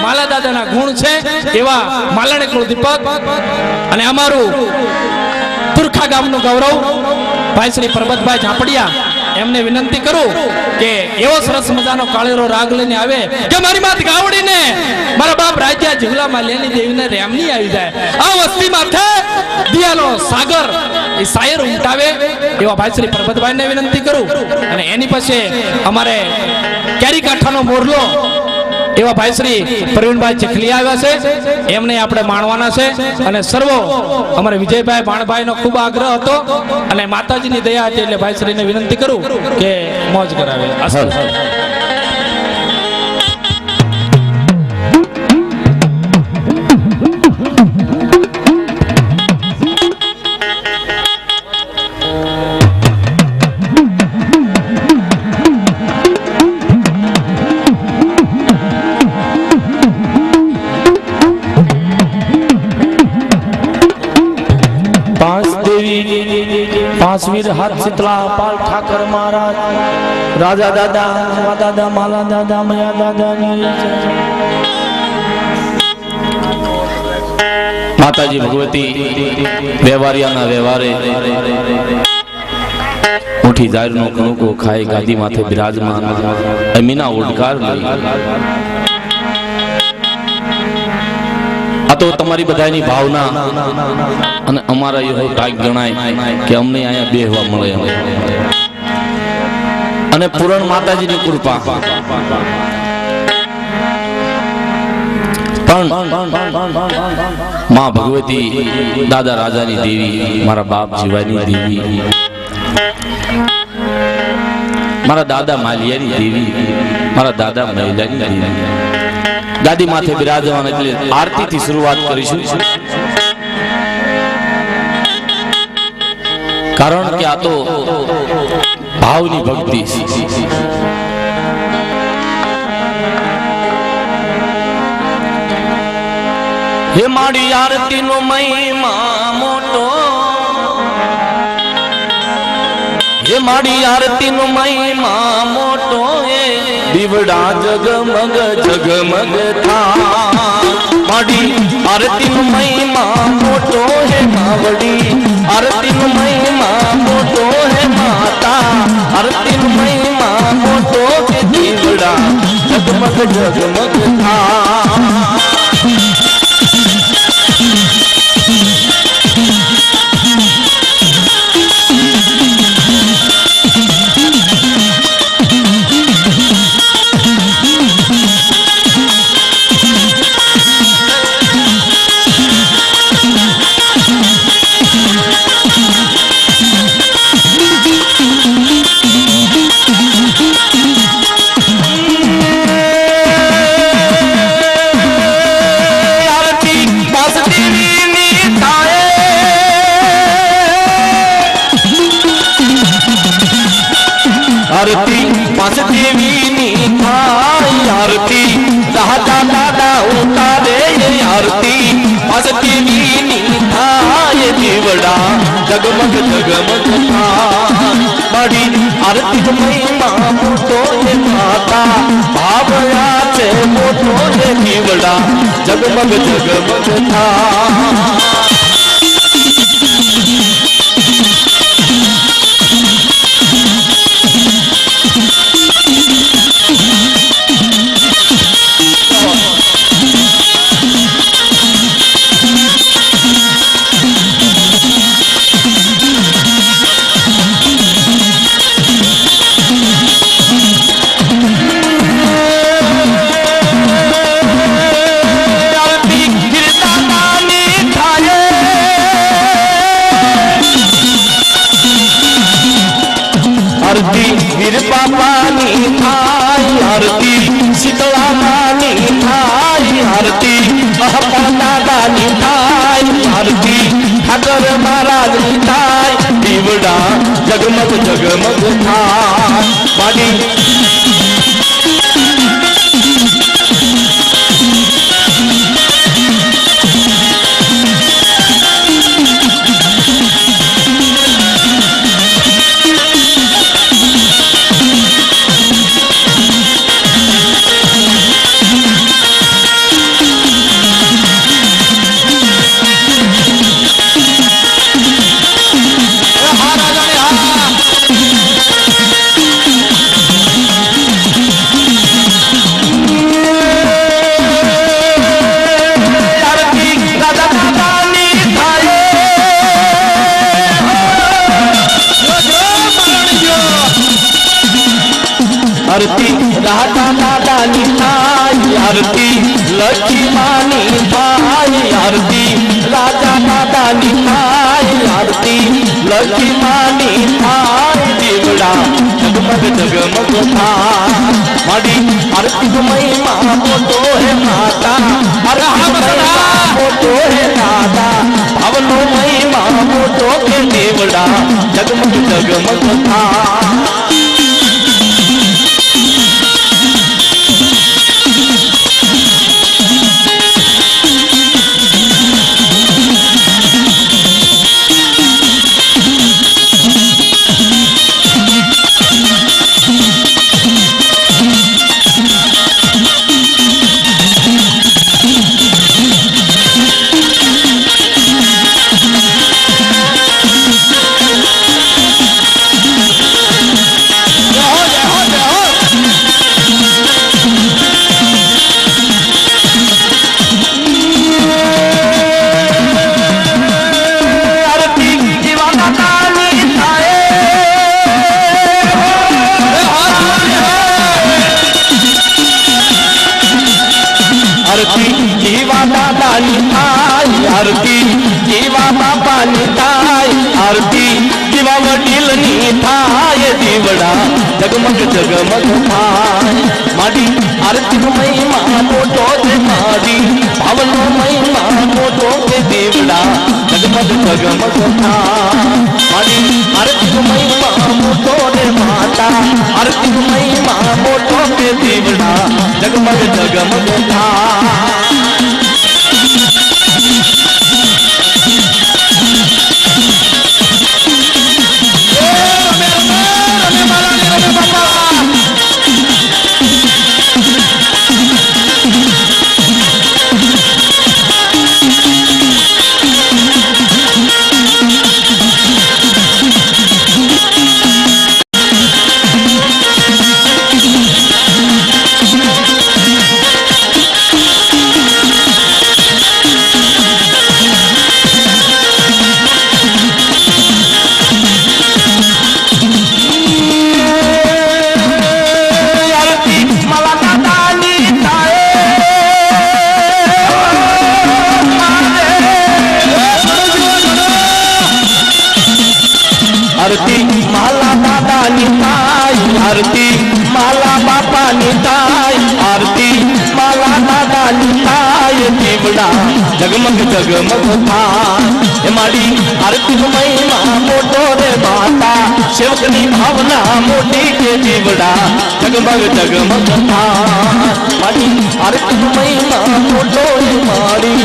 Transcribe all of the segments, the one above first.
માલા દાદાના ગુણ છે એવા માલાણી કુળ દીપક અને અમારું તુરખા ગામનું ગૌરવ ભાઈ શ્રી પરબતભાઈ ઝાપડિયા એમને વિનંતી કરું કે એવો સરસ મજાનો કાળેરો રાગ લઈને આવે કે મારી માત ગાવડીને મારા બાપ રાજ્યા જીવલામાં લેની દેવીને રેમની આવી જાય આ વસ્તી માથે દિયાલો સાગર એ શાયર ઉમટાવે એવા ભાઈ શ્રી પરબતભાઈને વિનંતી કરું અને એની પછી અમારે કેરી કાંઠાનો મોરલો એવા ભાઈ શ્રી પ્રવીણભાઈ ચખલી આવ્યા છે એમને આપણે માણવાના છે અને સર્વો અમારે વિજયભાઈ બાણભાઈનો ખૂબ આગ્રહ હતો અને માતાજીની દયા હતી એટલે ભાઈ શ્રીને વિનંતી કરું કે મોજ કરાવે. वीर हाथ शीतला पाल ठाकर महाराज राजा दादा दादा माला दादा मया दादा माताजी भगवती व्यवहारियाना व्यवहारे उठी जाहिर नो कणु को खाए गादी माथे विराजमान अमीना उडकार लई आ तो तमारी बधाईनी भावना અને અમારા એવો કાક ગણાય કે અમને અહીંયા બેહવા મળે અને પૂરણ માતાજીની કૃપા પણ માં ભગવતી દાદા રાજાની દેવી મારા બાપ જીવાની દેવી મારા દાદા માલિયાની દેવી મારા દાદા મહિલાની દેવી ગાદી માથે બિરાજવાન એટલે આરતીથી શરૂઆત કરીશું कारण કે આ તો ભાવની ભક્તિ હે મારી આરતી નો મહિમા મોટો હે મારી આરતી નો મહિમા મોટો હે દીવડા જગમગ જગમગ થા મારી આરતી નો મહિમા મોટો હે માવડી आरती नु महिमा मोटो है माता आरती नु महिमा मोटो के दीवड़ा जगमग जगमग था आरती पास देवी नी थाई आरती दादा दादा उतारे आरती पास देवी नी थाई दीवड़ा जगमग जगमग था बड़ी आरती महिमा मोटो है माता भावया से मोटो है दीवड़ा जगमग जगमग था आरती वीर पापानी थाई आरती शीतला मानी थाई आरती दादानी थाई आरती ठाकर महाराज नी थाई दीवड़ा जगमग जगमग था बाड़ी आरती लक्ष्मी मानी थाय आरती राजा दादानी थाय आरती लक्ष्मी मानी थाय दीवड़ा जगमग जगमग थाय मारी आरती महिमा मोटो है माता आरती महिमा मोटो है दादा भवनो महिमा मोटो के दीवड़ा जगमग जगमग थाय आरती जीवा बापा निताय आरती जीवा वडील निताय दीवड़ा जगमग जगमग थाय माडी आरती महिमा मोटो दे माडी भावनो महिमा मोटो के दीवड़ा जगमग जगमग थाय माडी आरती महिमा मोटो दे माता आरती महिमा मोटो के दीवड़ा जगमग जगमग थाय आरती माला दादा निताय आरती माला बापा निताय आरती माला दादा निताय दीवड़ा जगमग जगमग थाय मारी आरती महिमा मोटो रे माता सेवकनी भावना मोटी के दीवड़ा जगमग जगमग थाय मारी आरती महिमा मोटो रे मारी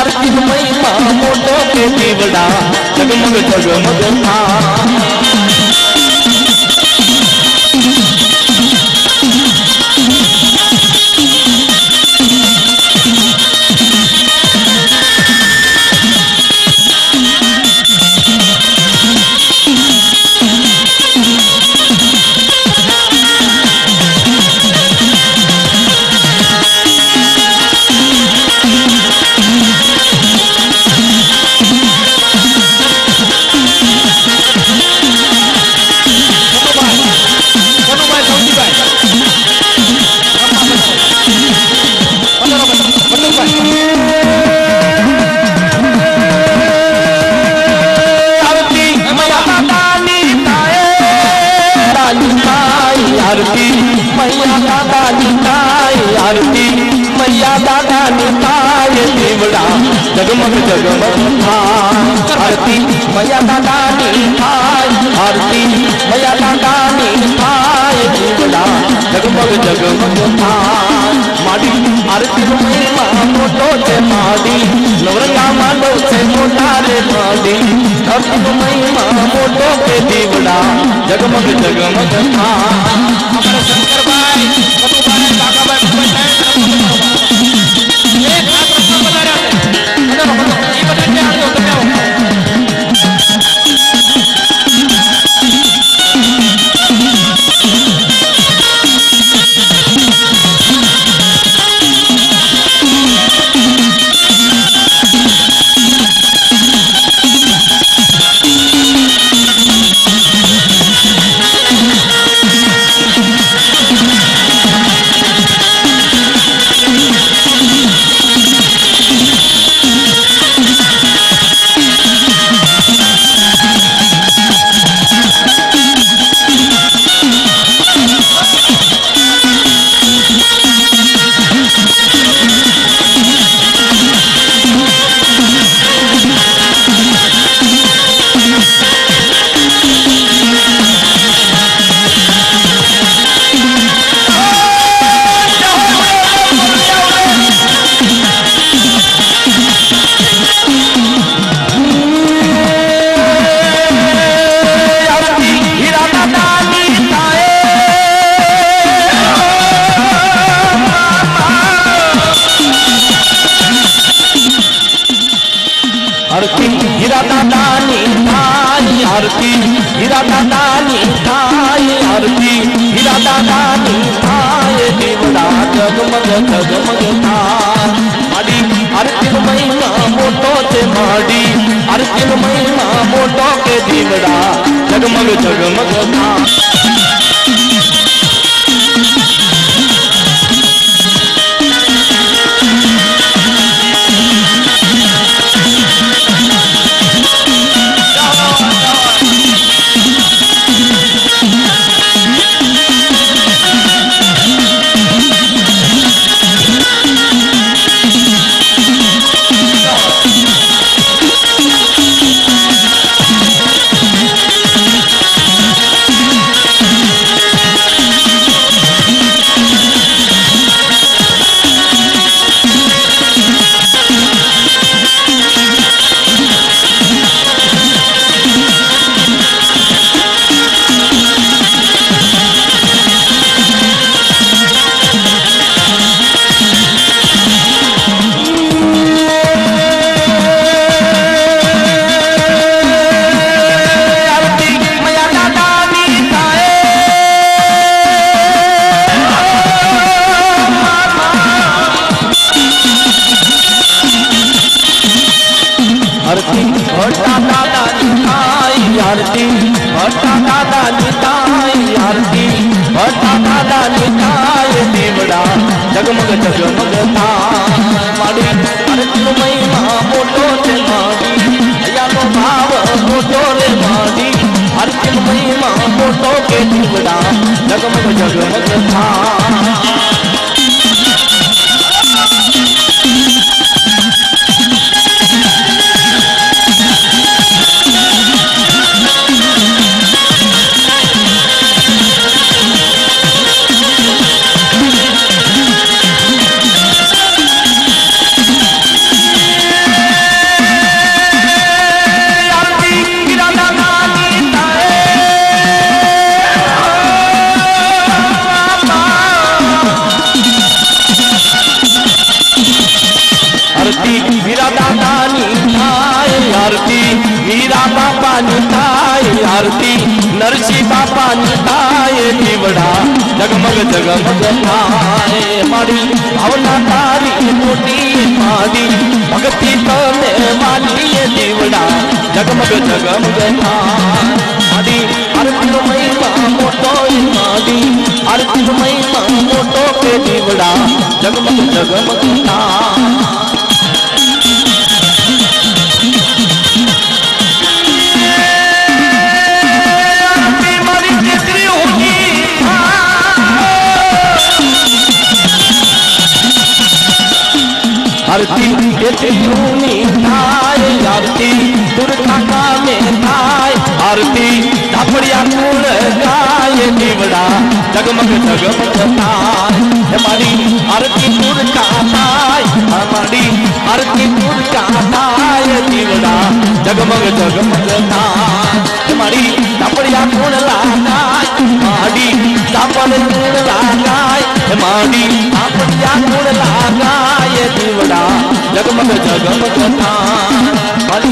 आरती महिमा मोटो के दीवड़ा जगमग जगमग थाय आरती मैया दादा निताय आरती मैया दादा निताय दीवड़ा जगमग जगमग थाय आरती मैया दादा निताय आरती मैया दादा निताय दीवड़ा जगमग जगमग थाय माडी आरती महिमा मोटो से माडी नवरंगा मांडो से मोटा रे माडी आरती महिमा मोटो के दीवड़ा जगमग जगमग थाय हमारे शंकर भाई कटु भाई काका भाई एक हाथ रखना बता रहे हैं ये बताइए आगे होता क्या होगा आरती हीरा दादानी थाय आरती हीरा दादानी थाय आरती हीरा दादानी थाय दीवड़ा जगमग जगमग थाय माडी आरती महिमा मोटो ते माडी आरती महिमा मोटो के दीवड़ा जगमग जगमग थाय जगमग जगमग थाय माडी आरती महिमा मोटो ते माडी दयालो भाव मोटो रे माडी आरती महिमा मोटो के दीवड़ा जगमग जगमग थाय आरती नरसी बापा निताय दीवड़ा जगमग जगमग थाय मारी भावना तारी मोटी मारी भक्ति तने वाली दीवड़ा जगमग जगमग थाय मारी आरती महिमा मोटो मारी आरती महिमा मोटो के दीवड़ा जगमग जगमग थाय आरती केतनी थाय आरती दुर्गा का में थाय आरती धापड़िया कुल गाय दीवड़ा जगमग जगमग थाय हमारी आरती दुर्गा थाय हमारी आरती दुर्गा थाय दीवड़ा जगमग जगमग थाय हमारी धापड़िया कुल लगाय माडी धापड़ कुल लगाय माडी धापड़िया कुल लगाय दीवड़ा जगमग जगमग थाय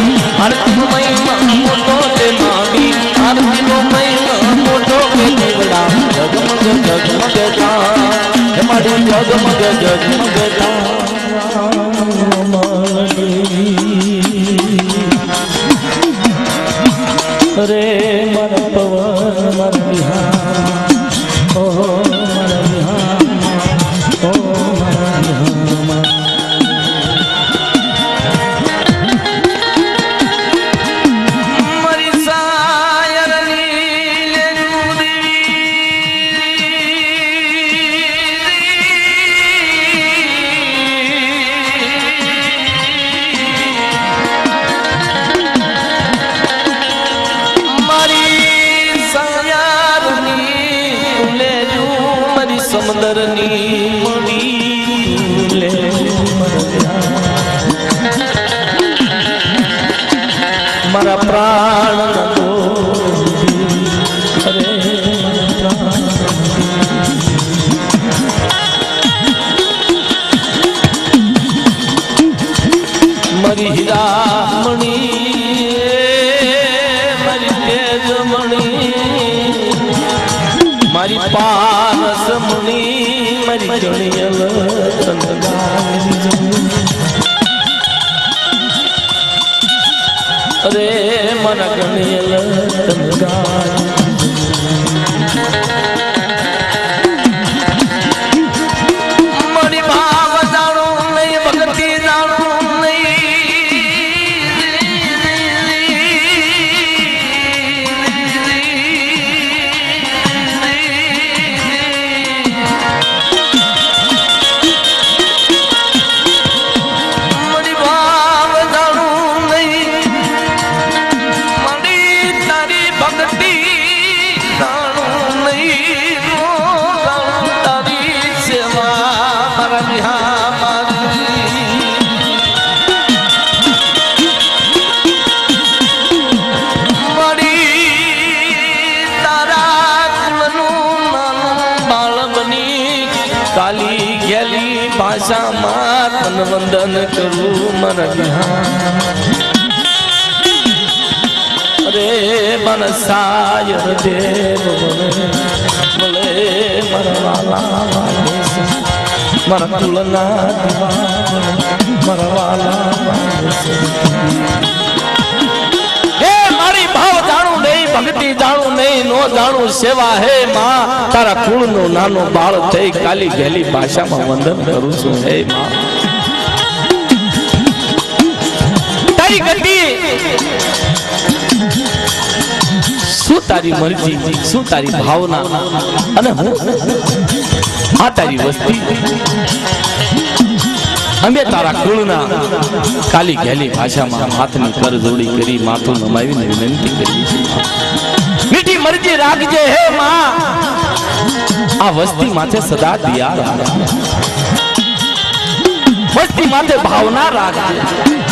आरती महिमा मोटो ते माडी आरती महिमा मोटो के दीवड़ा जगमग जगमग थाय माडी जगमग जगमग थाय रे मन पवन मन बिहार ओ मन बिहार ओ मन बिहार समंदरनी मड़ी ले मारा प्राण મારી હીરામણી મારી તેજમણી મારી પારસમણી મારી ગણિયલ અરે મારા ગણિયલ મારી ભાવ જાણું નહીં ભક્તિ જાણું કાલી ગેલી ભાષામાં તન વંદન કરું મારા અરે મન સાયર દેવ બોલે મારા વાલા મારા તુલના મારા વાલા ભક્તિ જાણું નહીં નો જાણું સેવા હે માં તારા કુળ નો નાનો બાળ થઈ કાલી ગેલી ભાષામાં વંદન કરું છું હે માં તારી ગતિ શું તારી મરજી શું તારી ભાવના અને હું આ તારી વસ્તી અમે તારા કુળના કાલી ગેલી ભાષામાં હાથની કર જોડી કરી માથું નમાવીને વિનંતી કરી મીઠી મરજી રાખજે હે માં આ વસ્તી માથે સદા દિયા વસ્તી માથે ભાવના રાખજે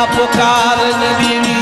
પોકાર દેવી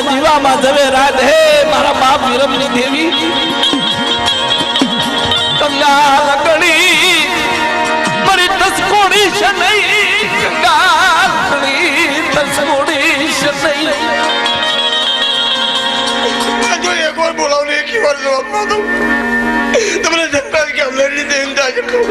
જીવામાં જવે રાત હે મારા બાપ વિરમની દેવી કંગા લકડી મારી તસકોડી છે નહીં કંગા લકડી તસકોડી છે નહીં જો એક વાર બોલાવો ને એક વાર જવાબ ના દો તમને જગતા કે અમને રીતે ઇંતજાર કરો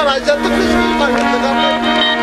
राजा तो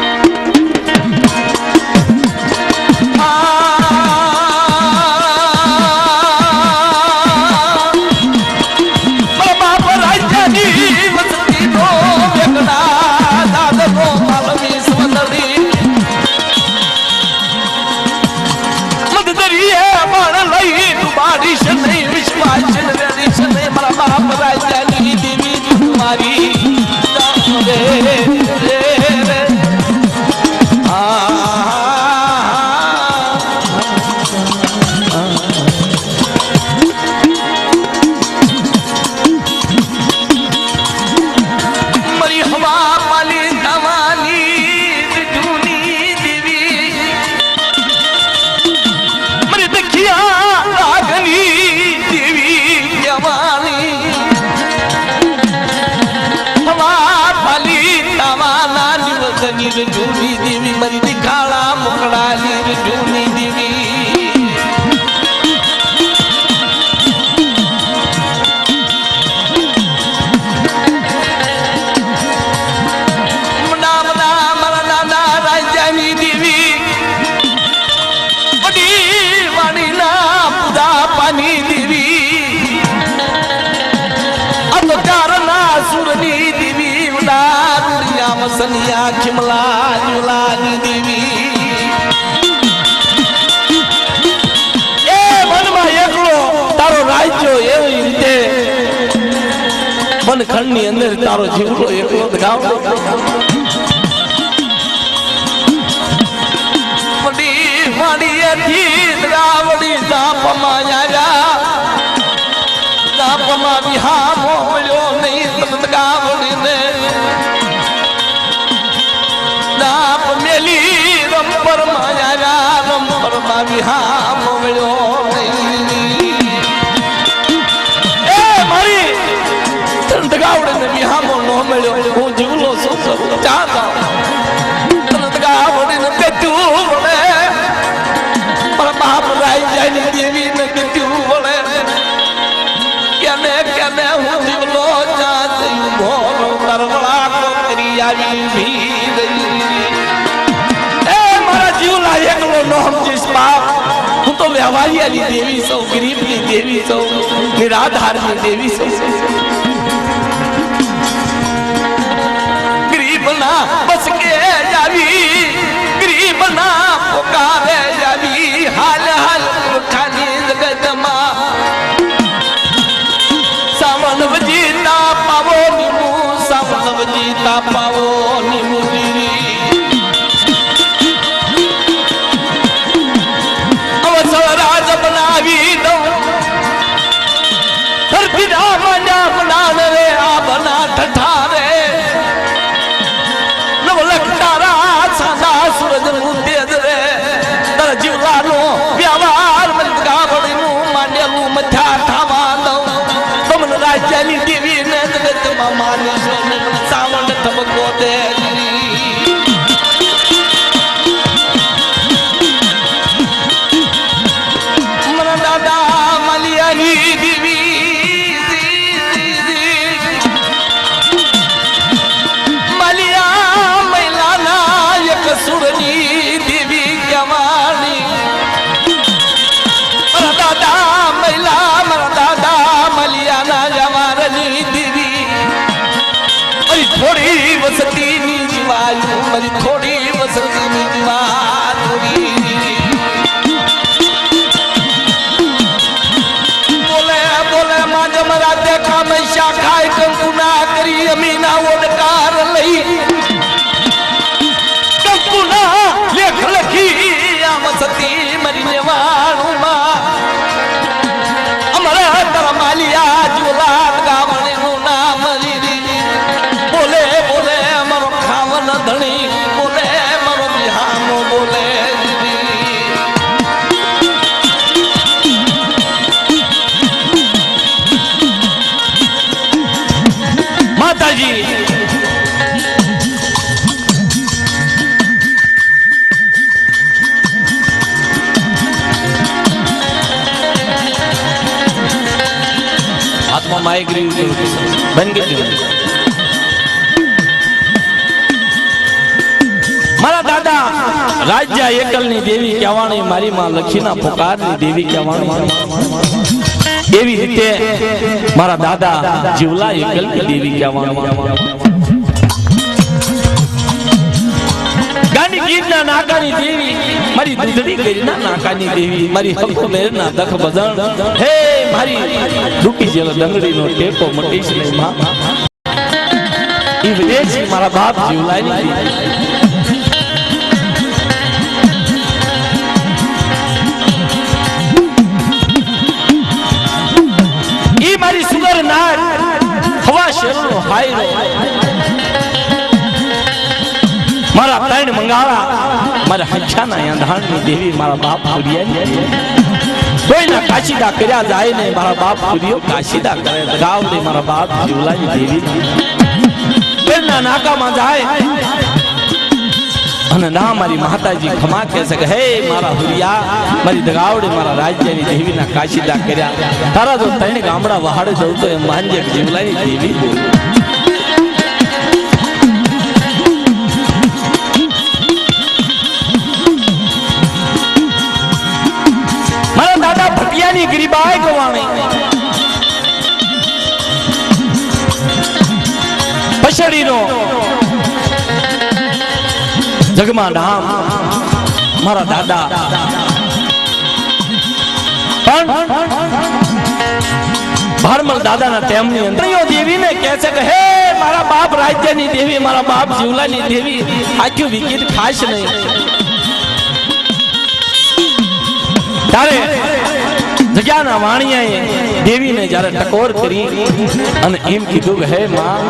जूनी देवी मरी दिखाड़ा मुकड़ाली जूनी देवी नाम नाम नाना राजानी देवी बड़ी वाणी ना पूजा पानी देवी अंधकारना सुरनी देवी मसनिया खिमला जुलानी देवी ए મનમાં એકલો તારો રાજ્યો એવી રીતે મનખંડની અંદર તારો જીવડો એકલો ગાવ વડી વાડીએથી ગાવડી જાપમાં આવ્યા જાપમાં વિહામો મળ્યો નહીં તમ ગાવડીને વિહામ મળ્યો એ મારી તંદગાવડે વિહામો નો મળ્યો હું જીવલો છું ચાહતા તંદગાવડે ને બેઠું વળે મારા બાપ રાજાની દેવી ને બેઠું વળે કેને કેને હું જીવલો ચાહતી મોરો કરવળા કો કરી આવી ભી જીવલા એકલો નો સમજીશ બાપ હું તો વ્યવહારિયાની દેવી સૌ ગરીબની દેવી સૌ નિરાધારની દેવી સૌ ગરીબના બસ કે જાવી ગરીબના પોકારે જાવી હાલ હાલ ખાની જગતમાં સાવન વજીતા પાવો નિમુ સાવન સીધા માંડ્યા બનાન રે આ બના ઠઠારે નવલખ તારા સાદા સૂરજ નું તેજ રે તારા જીવલાનો વ્યવહાર ગાવડીનું માંડેલું મથા થાવા દઉં તમને રાજ્યની દેવી ને જગતમાં માનીશો ને સાવણ તબકો દે મરા દાદા મલિયાની દેવી મલિયા મૈલાના એક સુરની દેવી કમાણી મરા દાદા મૈલા મરા દાદા મલિયાના જવારની દેવી મારી થોડી વસતીની જીવાયું મારી થોડી વસતીની જીવાયું બોલે બોલે માં જમરા દેખા મેં શાખાય કંકુના કરી અમીના ઓડકાર લઈ કંકુના લેખ લખી આમ સતી મારી નેવાણું માં અમારા તારા માલિયા જુલાત ગાવણીનું નામ લીધી બોલે બોલે મારો ખાવન ધણી બોલે મારો બિહાનો બોલે માતાજી હાથમાં માઇક રહ્યું બંધ કરી દો મારા દાદા રાજ્ય એકલની દેવી કહેવાણી મારી માં લખીના પુકારની દેવી કહેવાણી એવી રીતે મારા દાદા જીવલા એકલની દેવી કહેવાણી ગાંડી ગીરના નાકાની દેવી મારી દૂધડી ગીરના નાકાની દેવી મારી હકો મેરના દખ બજણ હે મારી રૂકી જેલો ડંગડીનો ટેકો મટીશ નહીં માં ઈ વિદેશી મારા બાપ જીવલાની દેવી મારી સુગર નાર હવા શેરનો હાયરો મારા ત્રણ મંગાળા મારા હંછાના યાંધાણની દેવી મારા બાપ પુરિયાની કોઈના કાશીદા કર્યા જાય ને મારા બાપ પુરિયો કાશીદા કરે ગાવ ને મારા બાપ જીવલાની દેવી પેરના નાકામાં જાય અને ના મારી માતાજી ખમા કહે છે કે હે મારા હુરિયા મારી દગાવડે મારા રાજ્યની દેવીના કાશીદા કર્યા તારા જો ત્રણ ગામડા વહાડે જવું તો એમ માનજે જીવલાની દેવી મારા દાદા ભટિયાની ગરીબાઈ ગવાણી પછડીનો જગમાં ધામ મારા દાદા ભારમલ દાદાના ટેમની અંદર દેવીને કહે છે કે હે મારા બાપ રાજ્યની દેવી મારા બાપ જીવલાની દેવી આખી વિકેટ ખાશ નહીં તારે જગ્યાના વાણિયાએ દેવીને જ્યારે ટકોર કરી અને એમ કીધું કે હે માં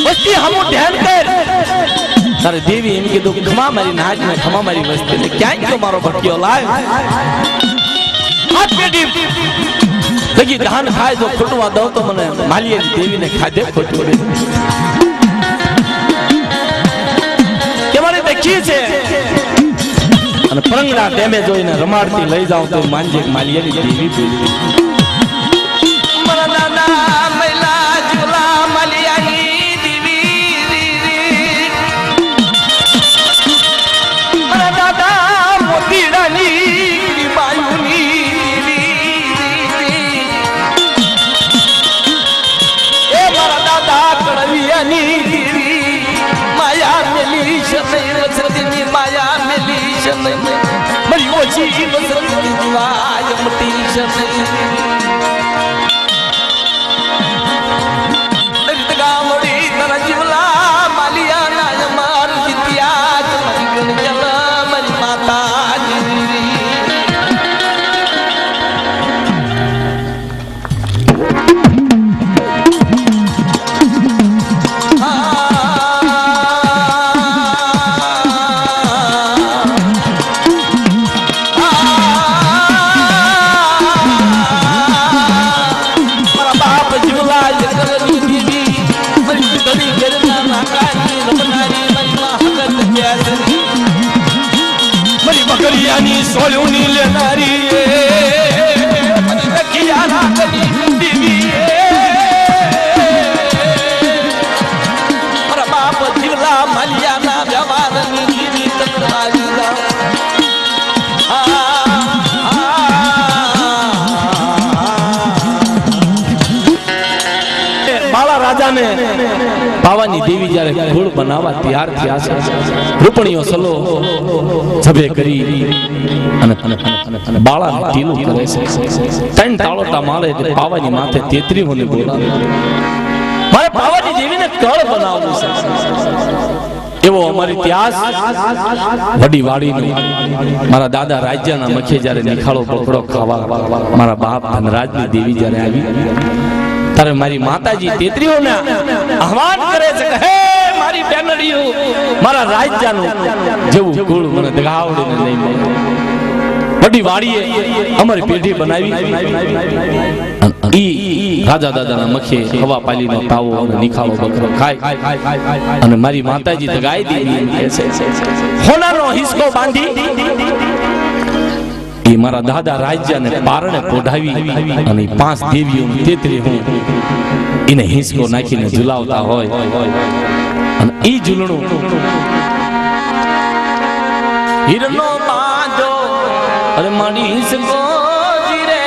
વસ્તી હમું ધ્યાન કર તારે દેવી એમ કીધું કે ખમા મારી નાચ ને ખમા મારી વસ્તી ને ક્યાંય તો મારો ભટક્યો લાવ હાથ પેટી લગી ધાન ખાય તો ખોટવા દઉં તો મને માલીએ દેવીને ખાધે ખોટું કે મારે દેખી છે અને પરંગડા ટેમે જોઈને રમાડતી લઈ જાઉં તો માનજે માલીએની દેવી બોલી મારા દાદા મૈલા જુલા માલિયાની માયા મેલી શનૈ વસતીની માયા મેલી શનૈ મારી ઓછી વસતીની જીવાય મટી શનૈ ગામડી તરા જીવલા માલિયા ના માર જીત્યા મારી ગણજલ મારી માતા દુનિયાની સોળુની લેનારી રખિયાના કરી દીવી મારા બાપ જીવલા મલિયાના વ્યવહારની દીવી તકરારી બાળા રાજાને પાવાની દેવી જ્યારે ઘોડ બનાવવા તૈયાર થયા છે રૂપણીઓ સલો સભે કરી અને બાળાને ઢીલું કરે છે ત્રણ તાળોટા મારે એટલે પાવાની માથે 33 ને બોલાવે મારે પાવાની દેવીને કળ બનાવવું છે એવો અમારી ઇતિહાસ વડી વાડીનો મારા દાદા રાજ્યના મખે જ્યારે નિખાળો પકડો ખાવા મારા બાપ ધનરાજની દેવી જ્યારે આવી ત્યારે મારી માતાજી 33 ને આહવાન કરે છે કે હે મારી બેનડીઓ મારા રાજ્યનું જેવું કુળ મને દગાવડીને લઈને વડી વાડીએ અમારી પેઢી બનાવી ઈ રાજા દાદાના મખે હવા પાલીનો તાવો અને નિખાળો બકરો ખાય અને મારી માતાજી દગાઈ દેવી એમ કહે છે હોનાનો હિસ્કો બાંધી એ મારા દાદા રાજ્યને પારણે પોઢાવી અને 5 દેવીઓ 33 હું એને હિંસકો નાખીને ઝુલાવતા હોય અને ઈ ઝૂલણું હિરનો બાંધો અરે મારી હિંસકો જીરે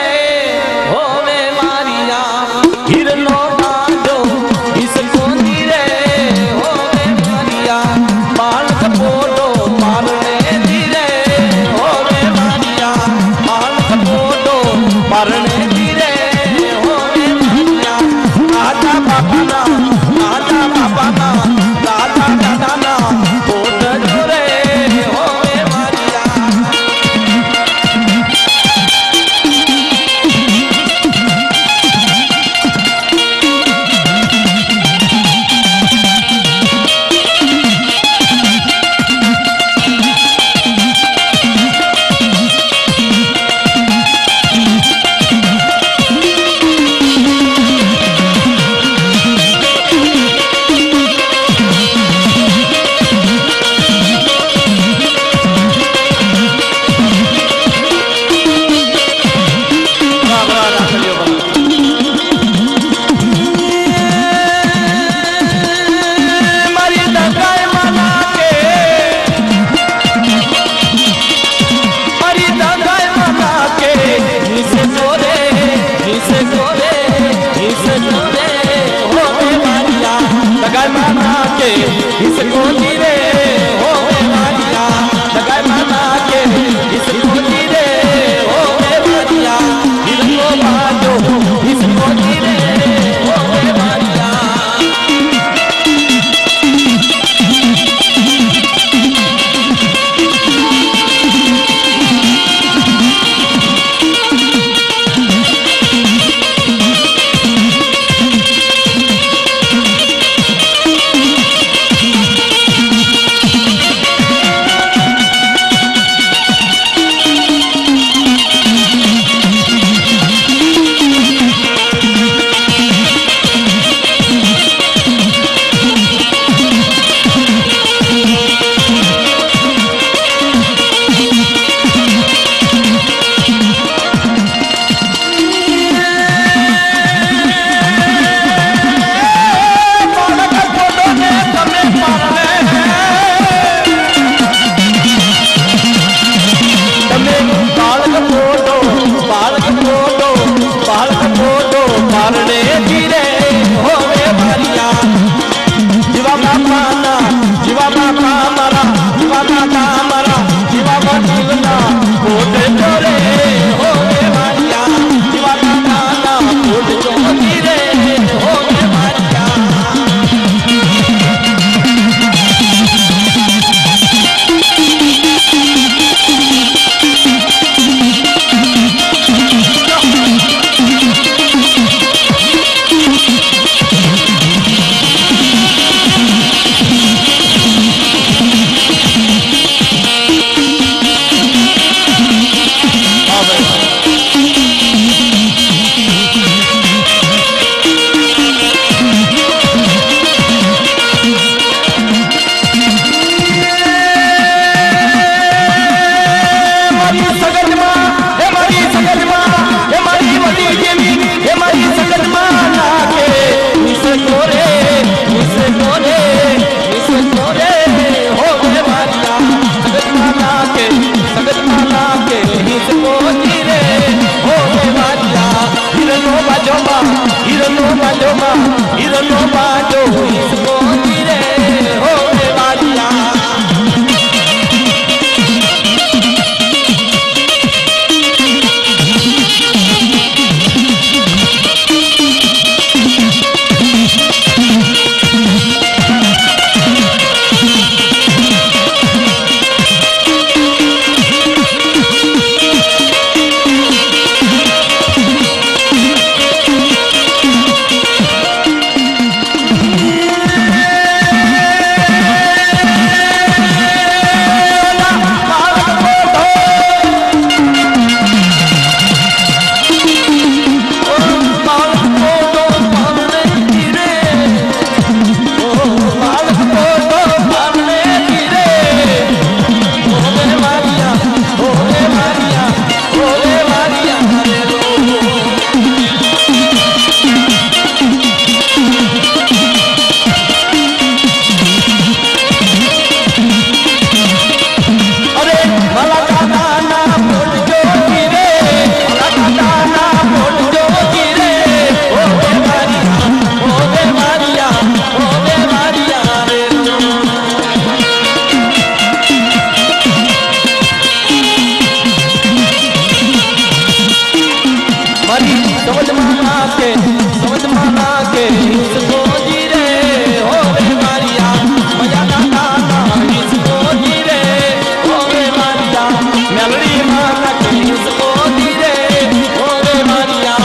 હોવે મારિયા હિરનો બાંધો હિંસકો જીરે હોવે મારિયા બાલક પોડો પારણે જીરે હોવે મારિયા બાલક પોડો પારણે જીરે હોવે મારિયા આજા બાપાના રાજા દાદાના પોટ જોરે હોવે મારિયા के समझ माना के इसको जी रे हो रे मारिया मैया दादा ना इसको जी रे हो रे मारिया मेलड़ी माना के इसको जी रे हो रे मारिया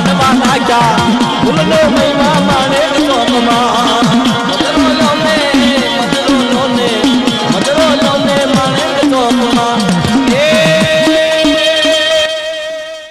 मंडवा नाख्या फूल लो महिमा